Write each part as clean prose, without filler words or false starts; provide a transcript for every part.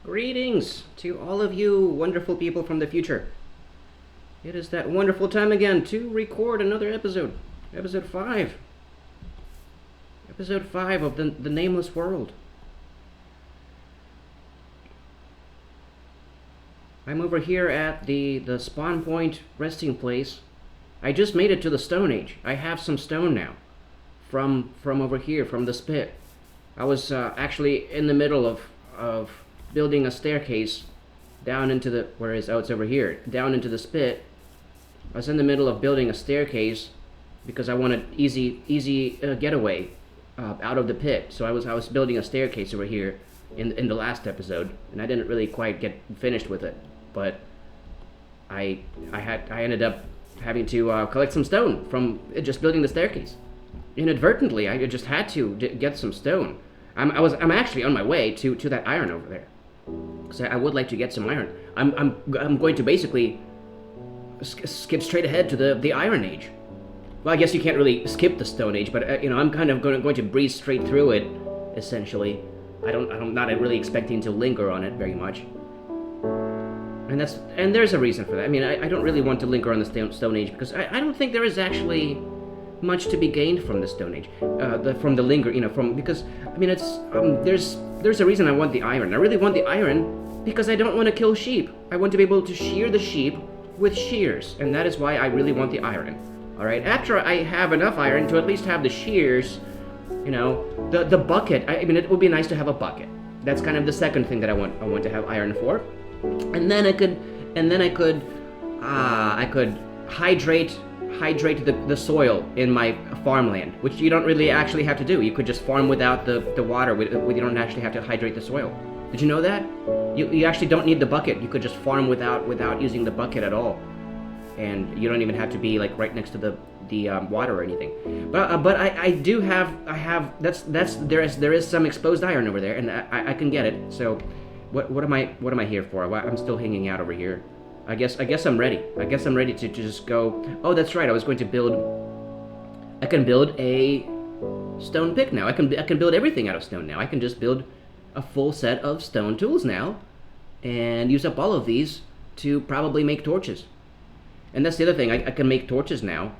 Greetings to all of you wonderful people from the future. It is that wonderful time again to record another episode. Episode 5. Episode 5 of the Nameless World. I'm over here at the spawn point resting place. I just made it to the Stone Age. I have some stone now. From over here, from the spit. I was actually in the middle of building a staircase down into the, it's over here, down into the spit. I was in the middle of building a staircase because I wanted easy getaway out of the pit. So I was building a staircase over here in the last episode, and I didn't really quite get finished with it, but I ended up having to collect some stone from just building the staircase. Inadvertently, I just had to get some stone. I'm actually on my way to that iron over there, because I would like to get some iron. I'm going to basically skip straight ahead to the Iron Age. Well, I guess you can't really skip the Stone Age, but I'm kind of going to breeze straight through it, essentially. I'm not really expecting to linger on it very much. And there's a reason for that. I mean, I don't really want to linger on the Stone Age because I don't think there is actually much to be gained from the Stone Age, from the linger, because I mean there's a reason I want the iron. I really want the iron because I don't want to kill sheep. I want to be able to shear the sheep with shears, and that is why I really want the iron. All right, after I have enough iron to at least have the shears, the bucket. I mean, it would be nice to have a bucket. That's kind of the second thing that I want to have iron for, and then I could hydrate the soil in my farmland, which you don't really actually have to do. You could just farm without the water. You don't actually have to hydrate the soil. Did you know that? You actually don't need the bucket. You could just farm without using the bucket at all, and you don't even have to be like right next to the water or anything. But there is some exposed iron over there, and I can get it. So what am I here for? I'm still hanging out over here. I guess I'm ready. I guess I'm ready to just go. Oh, that's right. I can build a stone pick now. I can build everything out of stone now. I can just build a full set of stone tools now, and use up all of these to probably make torches. And that's the other thing. I can make torches now.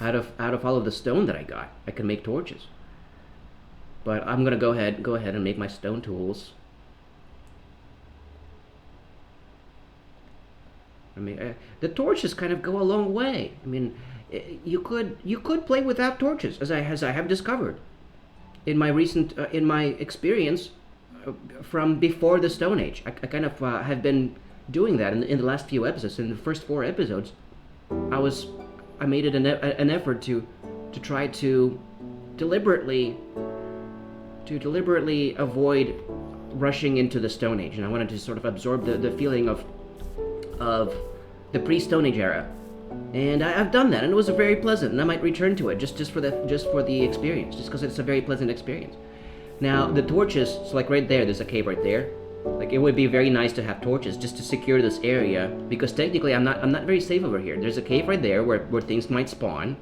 Out of all of the stone that I got, I can make torches. But I'm gonna go ahead and make my stone tools. I mean, the torches kind of go a long way. I mean, you could play without torches, as I have discovered in my recent in my experience from before the Stone Age. I kind of have been doing that in the last few episodes. In the first 4 episodes, I made it an effort to try to deliberately avoid rushing into the Stone Age, and I wanted to sort of absorb the feeling of the pre-Stone Age era, and I've done that, and it was very pleasant, and I might return to it just for the experience, just because it's a very pleasant experience. Now the torches, so like right there's a cave right there. Like, it would be very nice to have torches just to secure this area, because technically I'm not very safe over here. There's a cave right there where things might spawn,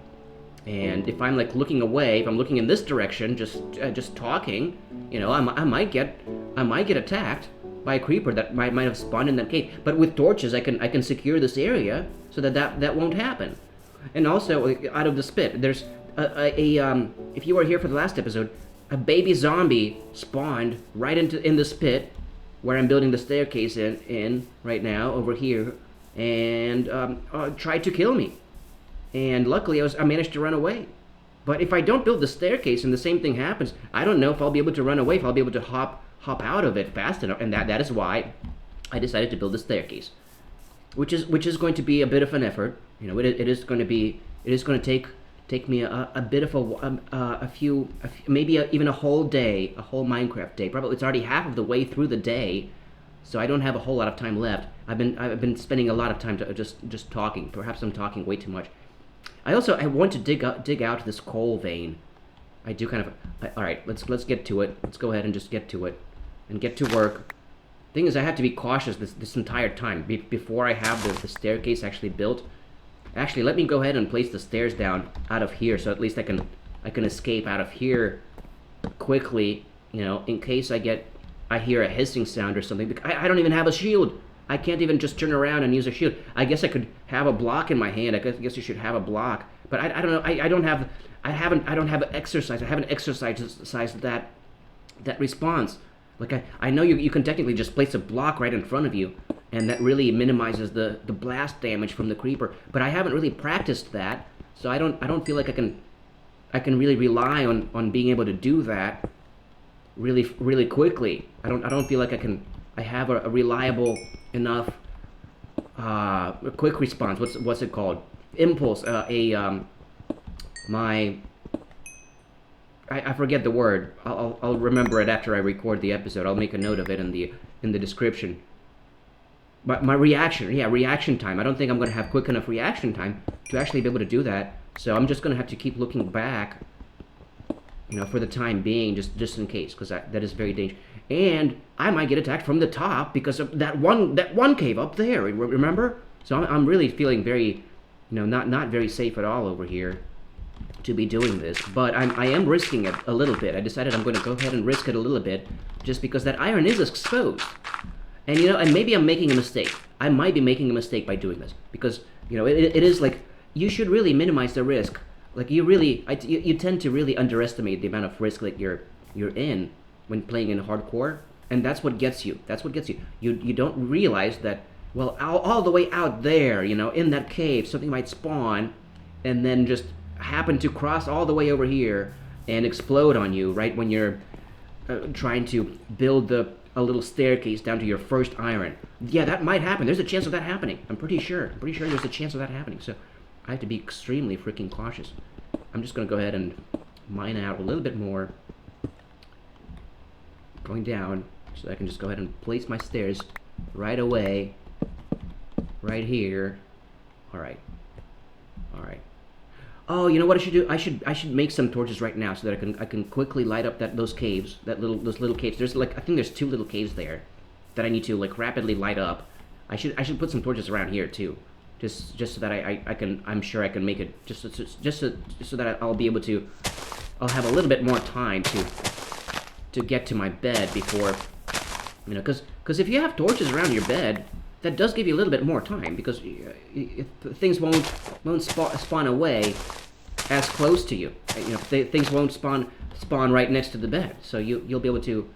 and if I'm like looking away, if I'm looking in this direction, just talking, I might get attacked by a creeper that might have spawned in that cave. But with torches, I can secure this area so that won't happen. And also, out of the spit, there's if you were here for the last episode, a baby zombie spawned right in the spit where I'm building the staircase in right now over here, and tried to kill me. And luckily, I managed to run away. But if I don't build the staircase and the same thing happens, I don't know if I'll be able to run away, if I'll be able to hop out of it fast enough, and that is why I decided to build the staircase, which is going to be a bit of an effort. It is going to take me a bit of maybe even a whole day, a whole Minecraft day. Probably it's already half of the way through the day, so I don't have a whole lot of time left. I've been spending a lot of time just talking. Perhaps I'm talking way too much. I want to dig out this coal vein. I do kind of. All right, let's get to it. Let's go ahead and just get to it and get to work. Thing is, I have to be cautious this entire time before I have the staircase actually built. Actually, let me go ahead and place the stairs down out of here, so at least I can escape out of here quickly, in case I get I hear a hissing sound or something. I don't even have a shield. I can't even just turn around and use a shield. I guess I could have a block in my hand. I guess you should have a block. But I don't know. I don't have. I don't have an exercise. I haven't exercised that response. Like I know you can technically just place a block right in front of you, and that really minimizes the blast damage from the creeper. But I haven't really practiced that, so I don't feel like I can really rely on being able to do that really quickly. I don't feel like I have a reliable enough quick response. What's it called? Impulse. I forget the word. I'll remember it after I record the episode. I'll make a note of it in the description. But my reaction time. I don't think I'm going to have quick enough reaction time to actually be able to do that. So I'm just going to have to keep looking back, for the time being, just in case, because that is very dangerous. And I might get attacked from the top because of that one cave up there. Remember? So I'm really feeling very, not very safe at all over here to be doing this. But I am risking it a little bit. I decided I'm going to go ahead and risk it a little bit, just because that iron is exposed. And and maybe I'm making a mistake. I might be making a mistake by doing this because it is like, you should really minimize the risk. Like you tend to really underestimate the amount of risk that you're in when playing in hardcore, and that's what gets you. You don't realize that, well, all the way out there, in that cave, something might spawn, and then just happen to cross all the way over here and explode on you right when you're trying to build a little staircase down to your first iron. Yeah, that might happen. There's a chance of that happening. I'm pretty sure there's a chance of that happening. So I have to be extremely freaking cautious. I'm just going to go ahead and mine out a little bit more, going down, so I can just go ahead and place my stairs right away, right here. All right. Oh, you know what I should do? I should make some torches right now so that I can quickly light up those caves, those little caves. There's I think there's 2 little caves there that I need to rapidly light up. I should put some torches around here too. Just so that I'm sure I can make it, just so that I'll be able to, I'll have a little bit more time to get to my bed before, because if you have torches around your bed, that does give you a little bit more time, because things won't spawn away as close to you. Things won't spawn right next to the bed, so you'll be able to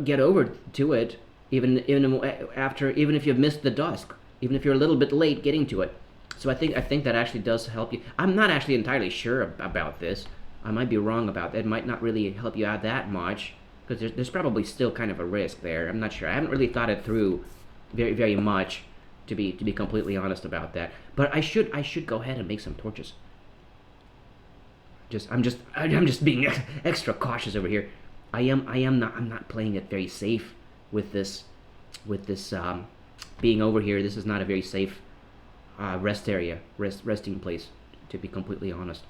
get over to it even if you've missed the dusk. Even if you're a little bit late getting to it. So I think that actually does help you. I'm not actually entirely sure about this. I might be wrong about that. It might not really help you out that much, because there's probably still kind of a risk there. I'm not sure. I haven't really thought it through very, very much, to be completely honest about that. But I should go ahead and make some torches. I'm just being extra cautious over here. I'm not playing it very safe with this being over here. This is not a very safe resting place, to be completely honest.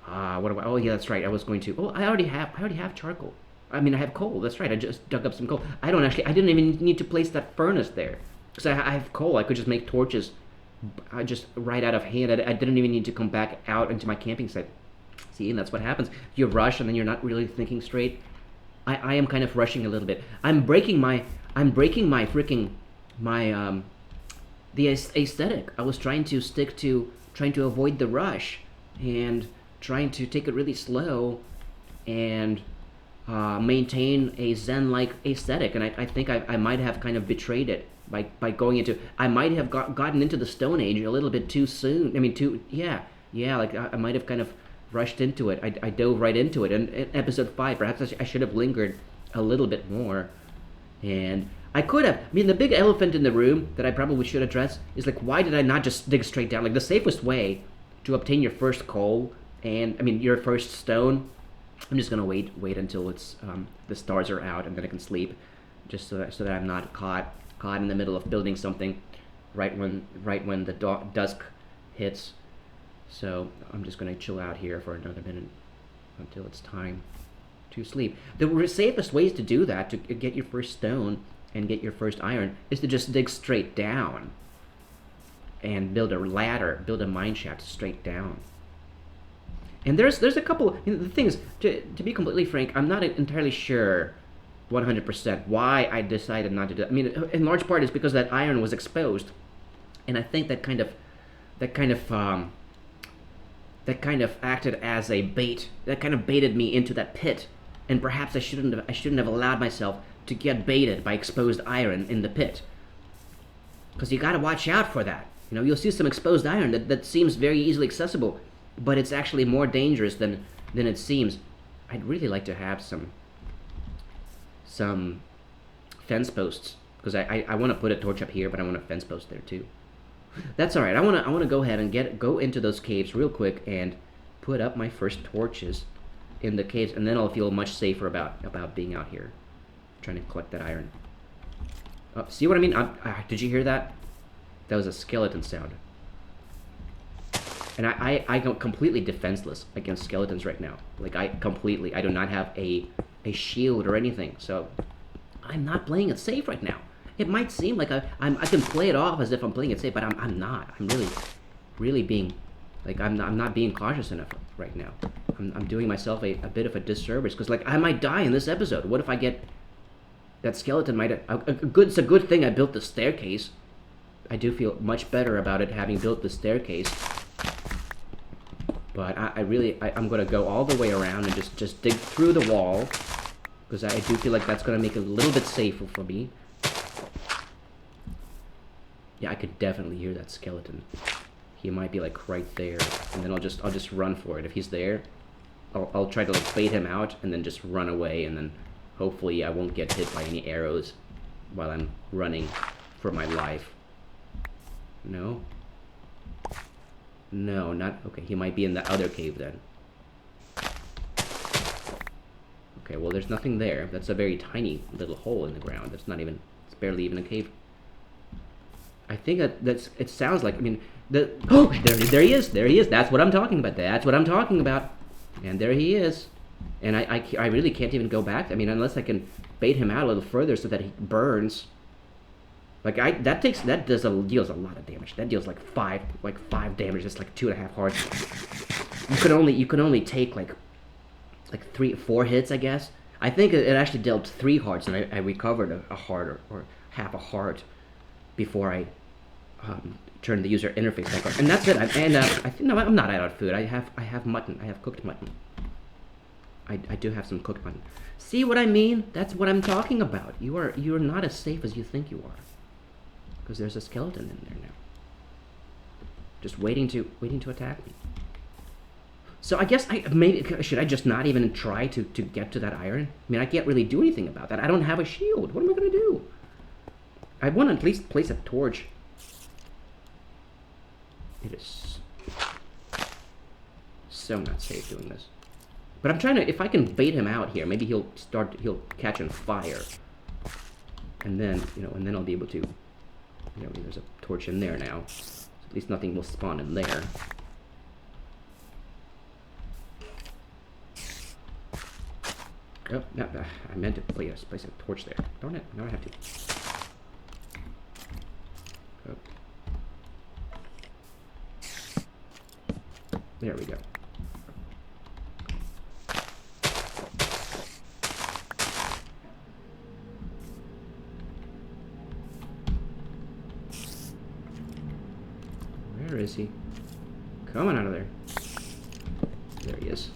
What about? Oh yeah, that's right. I was going to. Oh, I already have charcoal. I mean, I have coal. That's right. I just dug up some coal. I didn't even need to place that furnace there, because I have coal. I could just make torches, just right out of hand. I didn't even need to come back out into my camping site. See, and that's what happens. You rush, and then you're not really thinking straight. I am kind of rushing a little bit. I'm breaking my freaking the aesthetic. I was trying to avoid the rush and trying to take it really slow and maintain a zen-like aesthetic, and I think I might have kind of betrayed it by going into. I might have gotten into the Stone Age a little bit too soon. I mean, like I might have kind of rushed into it. I dove right into it. And in episode 5, perhaps I should have lingered a little bit more, and I could have. I mean, the big elephant in the room that I probably should address is, like, why did I not just dig straight down? Like, the safest way to obtain your first coal your first stone. I'm just gonna wait until it's the stars are out, and then I can sleep, just so that I'm not caught in the middle of building something right when the dusk hits. So I'm just gonna chill out here for another minute until it's time to sleep. The safest ways to do that, to get your first stone and get your first iron, is to just dig straight down and build a ladder, build a mine shaft straight down. And there's a couple. The thing is, to be completely frank, I'm not entirely sure 100%. Why I decided not to do it. I mean, in large part is because that iron was exposed, and I think that that kind of acted as a bait. That kind of baited me into that pit, and perhaps I shouldn't have allowed myself to get baited by exposed iron in the pit. Because you got to watch out for that. You know, you'll see some exposed iron that seems very easily accessible, but it's actually more dangerous than it seems. I'd really like to have some fence posts, because I want to put a torch up here, but I want a fence post there too. That's all right. I want to go ahead and go into those caves real quick and put up my first torches in the caves, and then I'll feel much safer about being out here trying to collect that iron. See what I mean? Did you hear that? That was a skeleton sound. And I go completely defenseless against skeletons right now. Like, I do not have a shield or anything, so I'm not playing it safe right now. It might seem like I can play it off as if I'm playing it safe, but I'm not. I'm really being, like, I'm not being cautious enough right now. I'm doing myself a bit of a disservice, because, like, I might die in this episode. What if I get, that skeleton might, it's a good thing I built the staircase. I do feel much better about it having built the staircase. But I'm going to go all the way around and just dig through the wall, because I do feel like that's going to make it a little bit safer for me. Yeah, I could definitely hear that skeleton. He might be like right there, and then I'll just run for it. If he's there, I'll try to like bait him out and then just run away, and then hopefully I won't get hit by any arrows while I'm running for my life. No? No, not... Okay, he might be in the other cave then. Okay, well, there's nothing there. That's a very tiny little hole in the ground. That's not even... It's barely even a cave. I think it sounds like... I mean, oh, there he is! There he is! That's what I'm talking about! That's what I'm talking about! And there he is. And I really can't even go back. I mean, unless I can bait him out a little further so that he burns. Like, deals a lot of damage. That deals like five damage. That's like 2.5 hearts. You can only take like 3-4 hits, I guess. I think it actually dealt 3 hearts, and I recovered a heart or half a heart before I turned the user interface back on. And that's it. I think no, I'm not out of food. I have mutton. I have cooked mutton. I do have some cooked mutton. See what I mean? That's what I'm talking about. You're not as safe as you think you are. Because there's a skeleton in there now, just waiting to attack me. So I guess should I just not even try to get to that iron? I mean, I can't really do anything about that. I don't have a shield. What am I gonna do? I want to at least place a torch. It is so not safe doing this. But I'm trying to, if I can bait him out here, maybe he'll catch on fire, and then I'll be able to. There's a torch in there now. So at least nothing will spawn in there. Oh, no, I meant to place a torch there. Darn it, now I have to. Oh. There we go. Where is he? Come on out of there. There he is.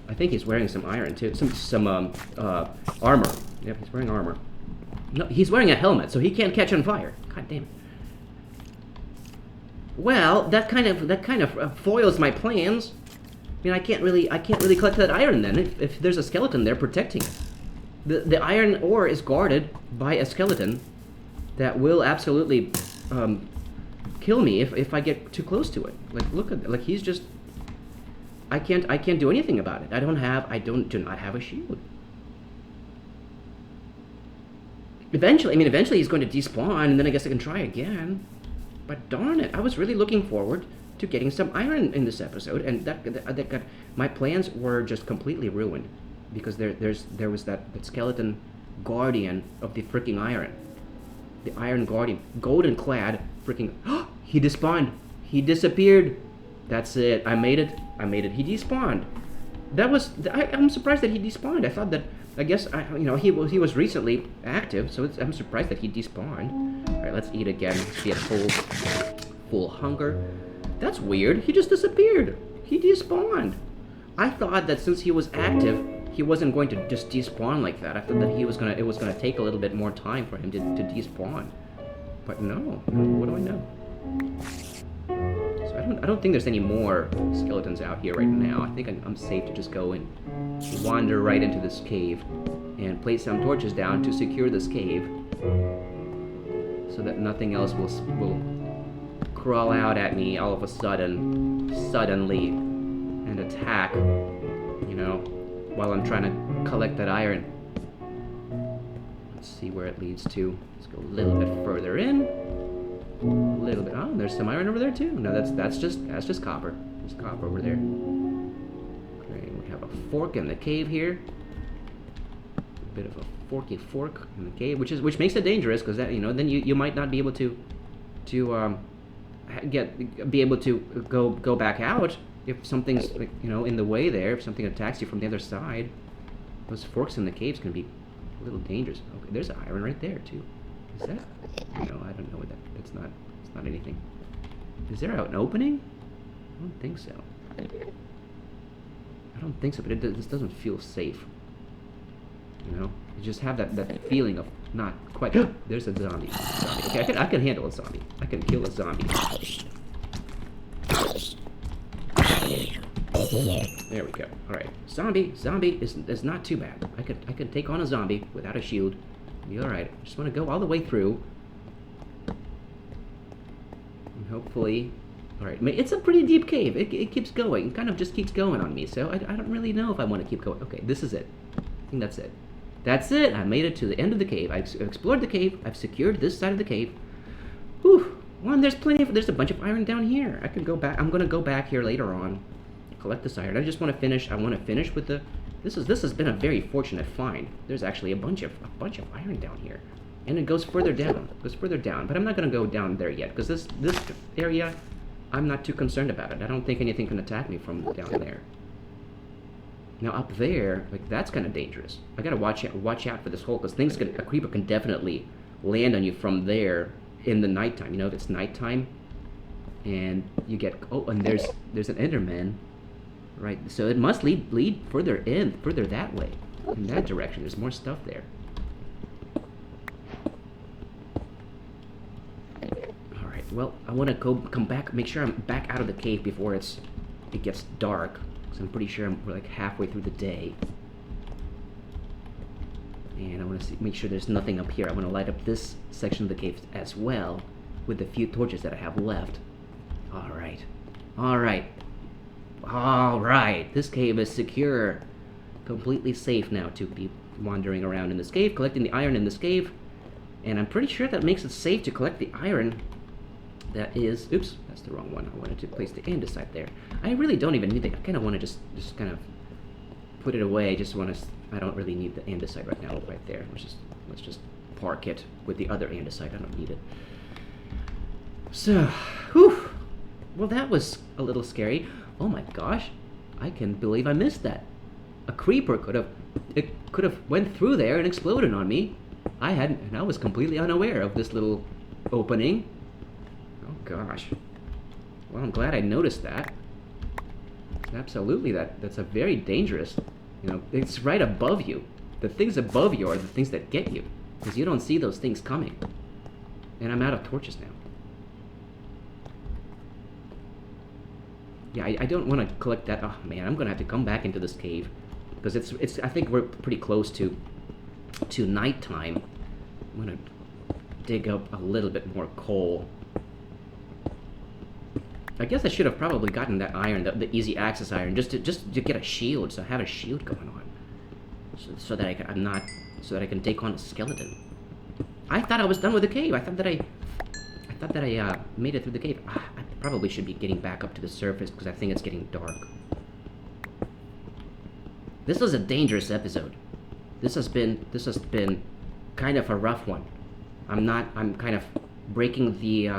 I think he's wearing some iron too. Some armor. Yep, he's wearing armor. No, he's wearing a helmet, so he can't catch on fire. God damn it. Well, that kind of foils my plans. I mean, I can't really collect that iron then if there's a skeleton there protecting it. The iron ore is guarded by a skeleton that will absolutely kill me if I get too close to it. Like, look at, like, he's just, I can't do anything about it. I do not have a shield. Eventually he's going to despawn, and then I guess I can try again. But darn it, I was really looking forward to getting some iron in this episode, and that got, my plans were just completely ruined because there was that skeleton guardian of the freaking iron. The Iron Guardian, golden clad, freaking. He despawned. He disappeared. That's it. I made it. He despawned. I'm surprised that he despawned. I thought that I guess, you know, he was recently active, so I'm surprised that he despawned. Alright, let's eat again. Let's be at full hunger. That's weird. He just disappeared. He despawned. I thought that since he was active, he wasn't going to just despawn like that. I thought that it was gonna take a little bit more time for him to despawn. But no. What do I know? So I don't think there's any more skeletons out here right now. I think I'm safe to just go and wander right into this cave and place some torches down to secure this cave so that nothing else will crawl out at me all of a suddenly and attack, you know, while I'm trying to collect that iron. Let's see where it leads to. Let's go a little bit further in. A little bit. Oh, there's some iron over there too. No, that's just copper. There's copper over there. Okay, we have a fork in the cave here. A bit of a forky fork in the cave, which makes it dangerous because that, you know, then you might not be able to be able to go back out if something's, like, you know, in the way there. If something attacks you from the other side, those forks in the cave's gonna be a little dangerous. Okay, there's iron right there too. Is that? No, I don't know what that. It's not anything. Is there an opening? I don't think so. I don't think so, but this doesn't feel safe. You know, you just have that feeling of not quite. There's a zombie. Okay, I can handle a zombie. I can kill a zombie. There we go. All right, zombie is not too bad. I could take on a zombie without a shield. Be all right. I just want to go all the way through, and hopefully, all right. It's a pretty deep cave. It keeps going. It kind of just keeps going on me. So I don't really know if I want to keep going. Okay, this is it. I think that's it. That's it. I made it to the end of the cave. I've explored the cave. I've secured this side of the cave. Whew. Well, and there's a bunch of iron down here. I can go back. I'm gonna go back here later on, collect this iron. I just want to finish. I want to finish with the. This has been a very fortunate find. There's actually a bunch of iron down here, and it goes further down. But I'm not gonna go down there yet because this area, I'm not too concerned about it. I don't think anything can attack me from down there. Now up there, like, that's kind of dangerous. I gotta watch out for this hole because a creeper can definitely land on you from there in the nighttime. You know, if it's nighttime, and you get and there's an Enderman. Right, so it must lead further that way, in that direction. There's more stuff there. All right, well, I want to come back, make sure I'm back out of the cave before it gets dark, because I'm pretty sure we're like halfway through the day. And I want to make sure there's nothing up here. I want to light up this section of the cave as well, with the few torches that I have left. All right. Alright, this cave is secure. Completely safe now to be wandering around in this cave, collecting the iron in this cave. And I'm pretty sure that makes it safe to collect the iron. That is, oops, that's the wrong one. I wanted to place the andesite there. I really don't even need it. I kind of want to just kind of put it away. I don't really need the andesite right now, right there. Let's just park it with the other andesite. I don't need it. So, whew. Well, that was a little scary. Oh my gosh, I can't believe I missed that. A creeper could have went through there and exploded on me. I was completely unaware of this little opening. Oh gosh. Well, I'm glad I noticed that. Absolutely, that's a very dangerous, you know, it's right above you. The things above you are the things that get you, because you don't see those things coming. And I'm out of torches now. Yeah, I don't want to collect that. Oh man, I'm gonna have to come back into this cave because it's. I think we're pretty close to nighttime. I'm gonna dig up a little bit more coal. I guess I should have probably gotten that iron, the easy access iron, just to get a shield, so I have a shield going on, so that I can take on a skeleton. I thought I was done with the cave. I thought that I made it through the cave. I probably should be getting back up to the surface because I think it's getting dark. This was a dangerous episode. This has been kind of a rough one. I'm kind of breaking the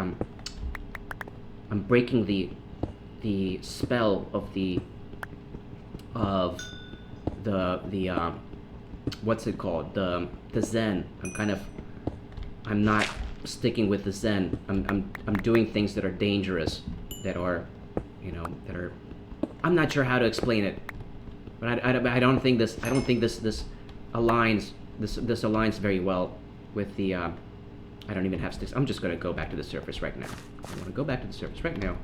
spell of the what's it called? The Zen. I'm not sticking with the Zen. I'm doing things that are dangerous, that are, that are. I'm not sure how to explain it, but I don't think this aligns aligns very well with the. I don't even have sticks. I'm just gonna go back to the surface right now. I want to go back to the surface right now.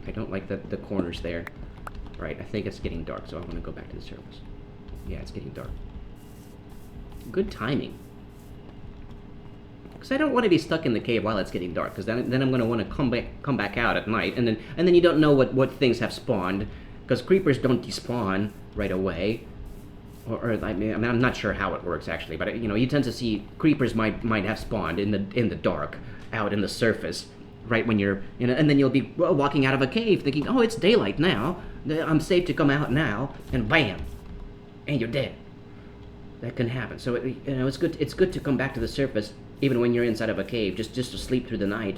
I don't like the corners there. Right, I think it's getting dark, so I want to go back to the surface. Yeah, it's getting dark. Good timing. Because I don't want to be stuck in the cave while it's getting dark, because then I'm going to want to come back out at night, and then you don't know what things have spawned, because creepers don't despawn right away. Or I mean, I'm not sure how it works actually, but you tend to see creepers might have spawned in the dark, out in the surface, right when you're, and then you'll be walking out of a cave thinking, oh, it's daylight now, I'm safe to come out now, and bam, and you're dead. That can happen. So it's good to come back to the surface even when you're inside of a cave, just to sleep through the night,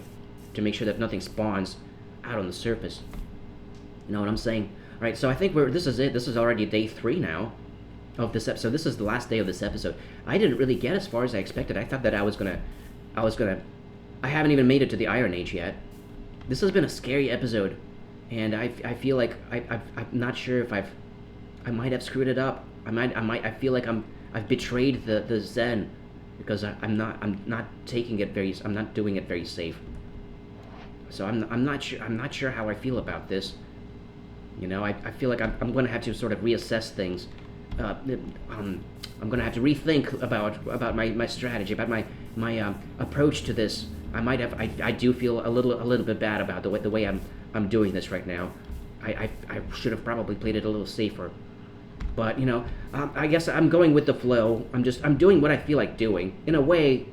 to make sure that nothing spawns out on the surface. You know what I'm saying? All right. So I think this is it. This is already day 3 now of this episode. This is the last day of this episode. I didn't really get as far as I expected. I thought that I haven't even made it to the Iron Age yet. This has been a scary episode, and I feel like I'm not sure if I might have screwed it up. I feel like I've betrayed the Zen, because I'm not taking it very. I'm not doing it very safe. So I'm not sure how I feel about this. I feel like I'm going to have to sort of reassess things. I'm going to have to rethink about my strategy, about my approach to this. I do feel a little bit bad about the way I'm doing this right now. I should have probably played it a little safer. But I guess I'm going with the flow. I'm doing what I feel like doing. In a way,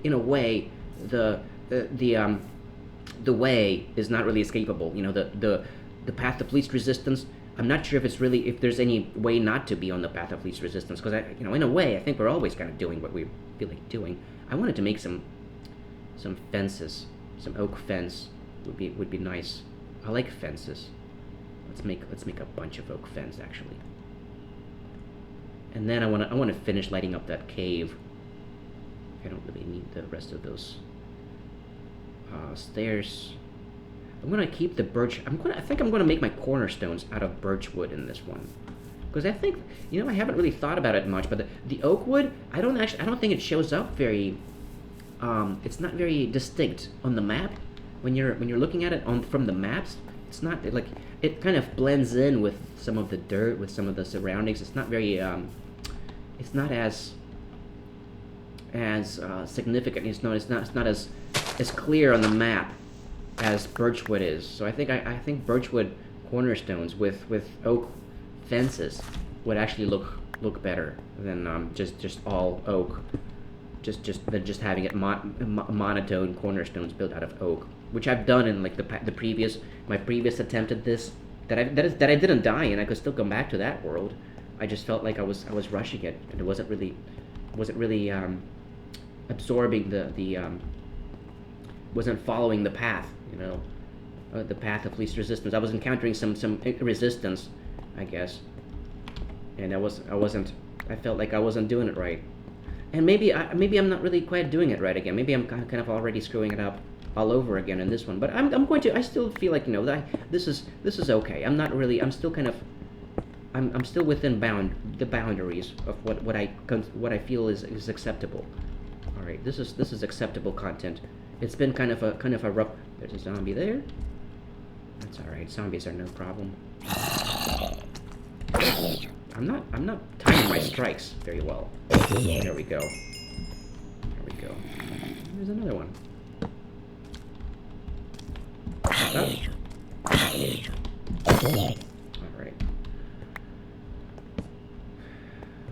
the way is not really escapable. The path of least resistance. I'm not sure if there's any way not to be on the path of least resistance, because in a way, I think we're always kind of doing what we feel like doing. I wanted to make some fences, some oak fence would be nice. I like fences. Let's make a bunch of oak fence actually. And then I want to finish lighting up that cave. I don't really need the rest of those stairs. I'm gonna keep the birch. I think I'm gonna make my cornerstones out of birch wood in this one, because I think I haven't really thought about it much. But the oak wood, I don't think it shows up very. It's not very distinct on the map when you're looking at it from the maps. It's not like it kind of blends in with some of the dirt, with some of the surroundings. It's not very. It's not as significant. It's not as clear on the map as birchwood is. So I think birchwood cornerstones with oak fences would actually look better than just all oak. Just having it monotone cornerstones built out of oak, which I've done in like my previous attempt at this. That I didn't die in. I could still come back to that world. I just felt like I was rushing it, and it wasn't really absorbing wasn't following the path, the path of least resistance. I was encountering some resistance, I guess, and I felt like I wasn't doing it right, and maybe I'm not really quite doing it right again. Maybe I'm kind of already screwing it up all over again in this one. But I still feel like that this is okay. I'm still within the boundaries of what I feel is acceptable. All right, this is acceptable content. It's been kind of a rough. There's a zombie there. That's all right. Zombies are no problem. I'm not timing my strikes very well. There we go. There we go. There's another one. Alright.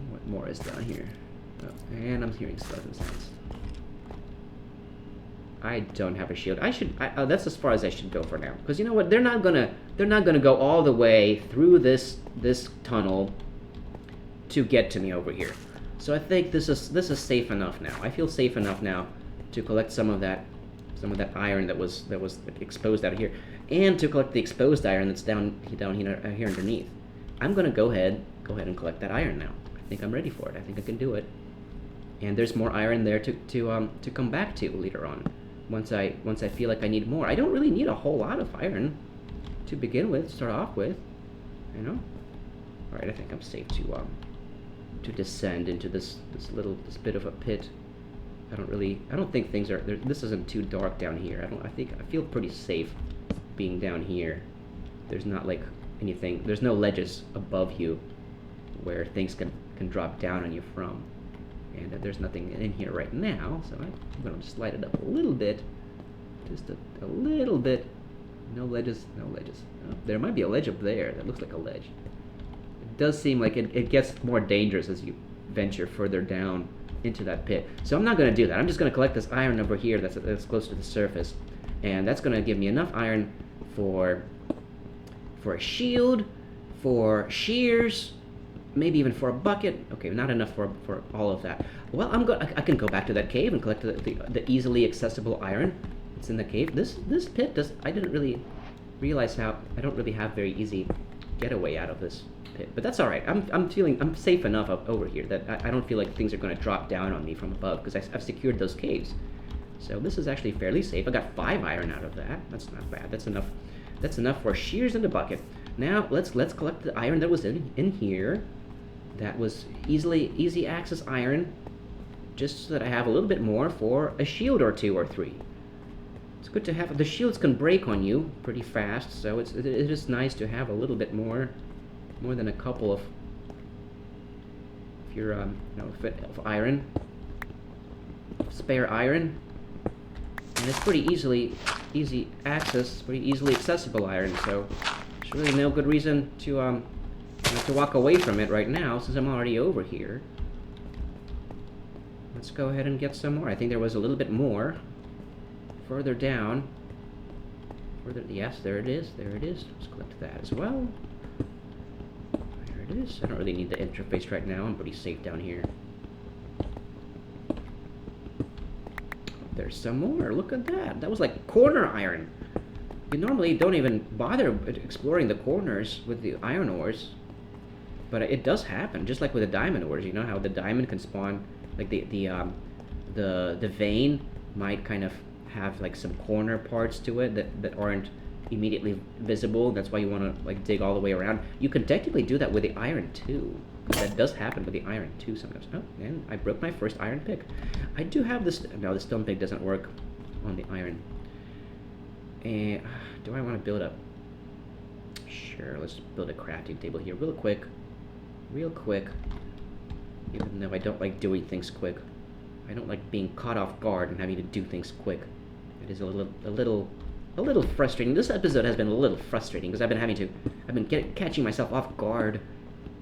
What more is down here? Oh, and I'm hearing skeleton sounds. I don't have a shield. That's as far as I should go for now. Because you know what? They're not gonna go all the way through this tunnel to get to me over here. So I think this is safe enough now. I feel safe enough now to collect some of that iron that was exposed out here, and to collect the exposed iron that's down here underneath. I'm gonna go ahead and collect that iron now. think I'm ready for it. I think I can do it. And there's more iron there to come back to later on. Once I feel like I need more. I don't really need a whole lot of iron to begin with, start off with, you know. All right, I think I'm safe to descend into this bit of a pit. I don't think things are there. This isn't too dark down here. I feel pretty safe being down here. There's not like anything. There's no ledges above you where things can drop down on you from. And there's nothing in here right now, so I'm going to slide it up a little bit. Just a little bit. No ledges, no ledges. Oh, there might be a ledge up there. That looks like a ledge. It does seem like it gets more dangerous as you venture further down into that pit. So I'm not going to do that. I'm just going to collect this iron over here that's close to the surface. And that's going to give me enough iron for a shield, for shears, maybe even for a bucket. Okay, not enough for all of that. Well, I can go back to that cave and collect the easily accessible iron. It's in the cave. This pit I didn't really realize how I don't really have very easy getaway out of this pit. But that's all right. I'm safe enough over here that I don't feel like things are going to drop down on me from above because I've secured those caves. So this is actually fairly safe. I got 5 iron out of that. That's not bad. That's enough. That's enough for shears and a bucket. Now let's collect the iron that was in here. That was easy access iron, just so that I have a little bit more for a shield or 2 or 3. It's good to have. The shields can break on you pretty fast, so it is nice to have a little bit more than a couple of your of iron, spare iron, and it's pretty easy access, pretty easily accessible iron. So there's really no good reason to walk away from it right now, since I'm already over here. Let's go ahead and get some more. I think there was a little bit more further down. Yes, there it is. There it is. Let's collect that as well. There it is. I don't really need the interface right now. I'm pretty safe down here. There's some more. Look at that. That was like corner iron. You normally don't even bother exploring the corners with the iron ores. But it does happen, just like with the diamond ores. You know how the diamond can spawn, like the vein might kind of have like some corner parts to it that aren't immediately visible. That's why you want to like dig all the way around. You can technically do that with the iron too. That does happen with the iron too sometimes. Oh, and I broke my first iron pick. I do have this. No, the stone pick doesn't work on the iron. And do I want to build up? Sure, let's build a crafting table here real quick. Even though I don't like doing things quick. I don't like being caught off guard and having to do things quick. It is a little frustrating. This episode has been a little frustrating because I've been catching myself off guard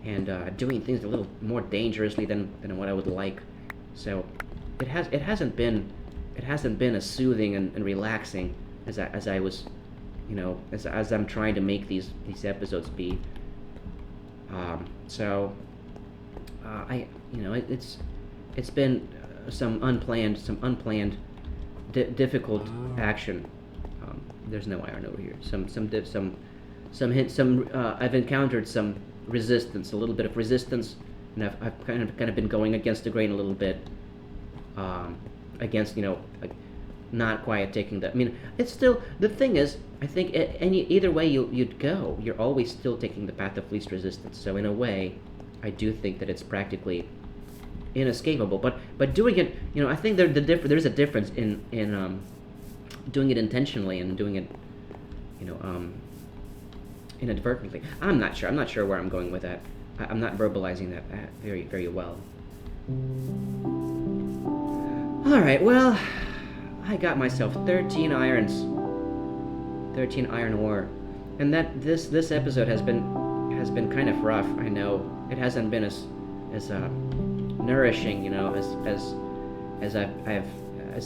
and doing things a little more dangerously than what I would like. So it hasn't been as soothing and relaxing as I was, as I'm trying to make these episodes be. It's been some unplanned difficult action. There's no iron over here. I've encountered some resistance, a little bit of resistance, and I've kind of been going against the grain a little bit. Against like not quite taking that. I mean, it's still, the thing is, I think either way you'd go, you're always still taking the path of least resistance. So in a way, I do think that it's practically inescapable. But doing it, I think there's a difference in doing it intentionally and doing it, inadvertently. I'm not sure where I'm going with that. I'm not verbalizing that very, very well. All right, well, I got myself 13 irons, 13 iron ore, and that this episode has been kind of rough. I know it hasn't been as nourishing, as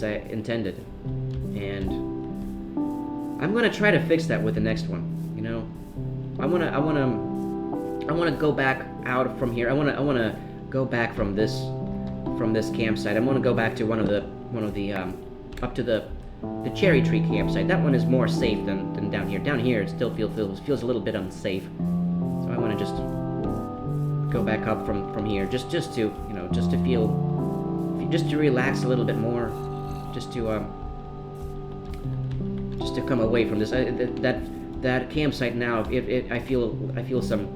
I intended, and I'm gonna try to fix that with the next one. I wanna go back out from here. I wanna go back from this campsite. I want to go back to one of the up to the cherry tree campsite. That one is more safe than down here. Down here it still feels a little bit unsafe. So I want to just go back up from here, just to just to feel, just to relax a little bit more, just to come away from this. That campsite now. I feel some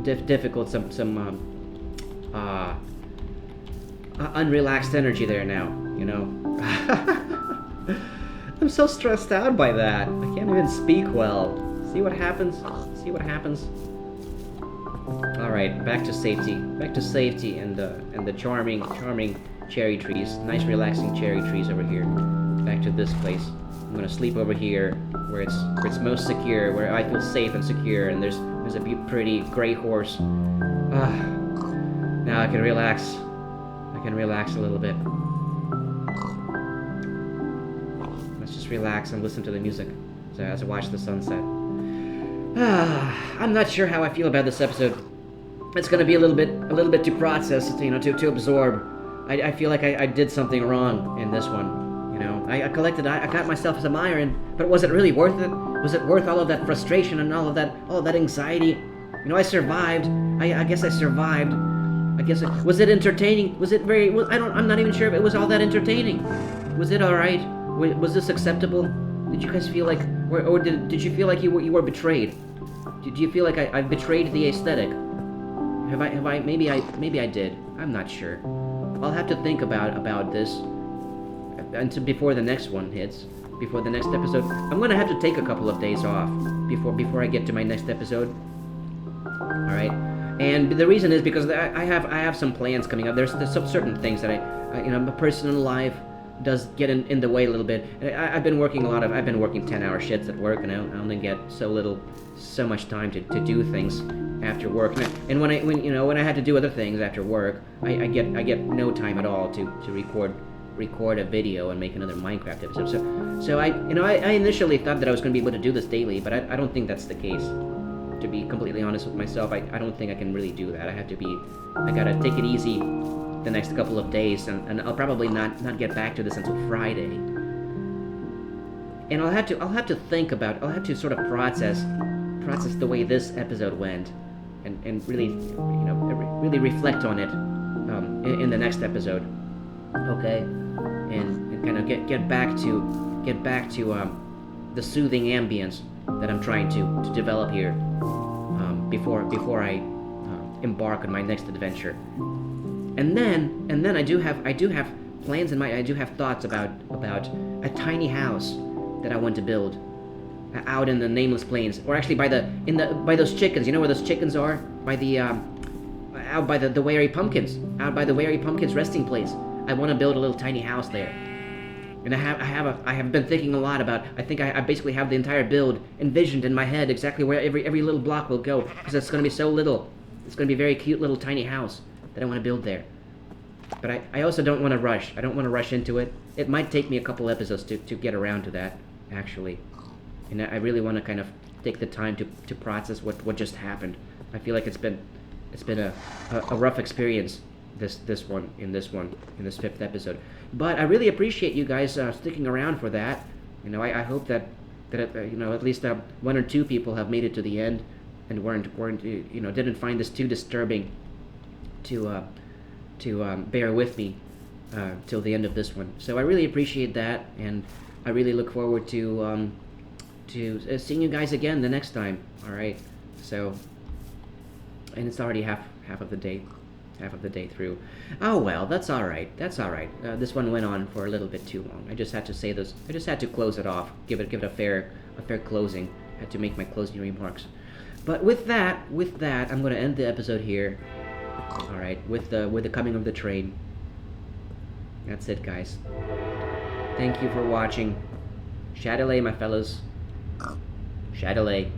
difficult, some unrelaxed energy there now. I'm so stressed out by that. I can't even speak well. See what happens? See what happens? All right, back to safety. Back to safety and the charming cherry trees. Nice relaxing cherry trees over here. Back to this place. I'm gonna sleep over here where it's most secure, where I feel safe and secure, and there's a pretty gray horse. Now I can relax. I can relax a little bit. Let's just relax and listen to the music as I watch the sunset. I'm not sure how I feel about this episode. It's gonna be a little bit to process, to absorb. I feel like I did something wrong in this one. I got myself some iron, but was it really worth it? Was it worth all of that frustration and all of that anxiety? I survived. I guess I survived. Was it entertaining? Was it very? I'm not even sure if it was all that entertaining. Was it all right? Was this acceptable? Did you guys feel like, or did you feel like you were betrayed? Did you feel like I betrayed the aesthetic? Have I? Maybe I did. I'm not sure. I'll have to think about this until before the next one hits. Before the next episode, I'm gonna have to take a couple of days off before I get to my next episode. All right. And the reason is because I have some plans coming up. There's some certain things that my personal life does get in the way a little bit. I've been working 10-hour shifts at work, and I only get so much time to do things after work. And when I have to do other things after work, I get no time at all to record a video and make another Minecraft episode. So I initially thought that I was going to be able to do this daily, but I don't think that's the case. To be completely honest with myself, I don't think I can really do that. I gotta take it easy the next couple of days, and I'll probably not get back to this until Friday. And I'll have to think about, I'll have to sort of process the way this episode went, and really, really reflect on it in the next episode. Okay, and kind of get back to the soothing ambience that I'm trying to develop here before I embark on my next adventure. And then I do have plans in mind. I do have thoughts about a tiny house that I want to build out in the Nameless Plains, or actually by those chickens. You know where those chickens are? Out by the Wary Pumpkins. Out by the Wary Pumpkins resting place. I want to build a little tiny house there. And I have been thinking a lot about. I think I basically have the entire build envisioned in my head, exactly where every little block will go, because it's going to be so little. It's going to be a very cute little tiny house that I want to build there. But I also don't want to rush. I don't want to rush into it. It might take me a couple episodes to get around to that, actually. And I really want to kind of take the time to process what just happened. I feel like it's been a rough experience. This fifth episode. But I really appreciate you guys sticking around for that. I hope that at least one or two people have made it to the end and weren't didn't find this too disturbing to bear with me till the end of this one. So I really appreciate that, and I really look forward to seeing you guys again the next time. All right. So, and it's already half of the day through. Oh well, that's all right. This one went on for a little bit too long. I just had to say this. I just had to close it off. Give it a fair closing. Had to make my closing remarks. But with that, I'm going to end the episode here. All right, with the coming of the train. That's it, guys. Thank you for watching. Shadowlay, my fellows. Shadowlay.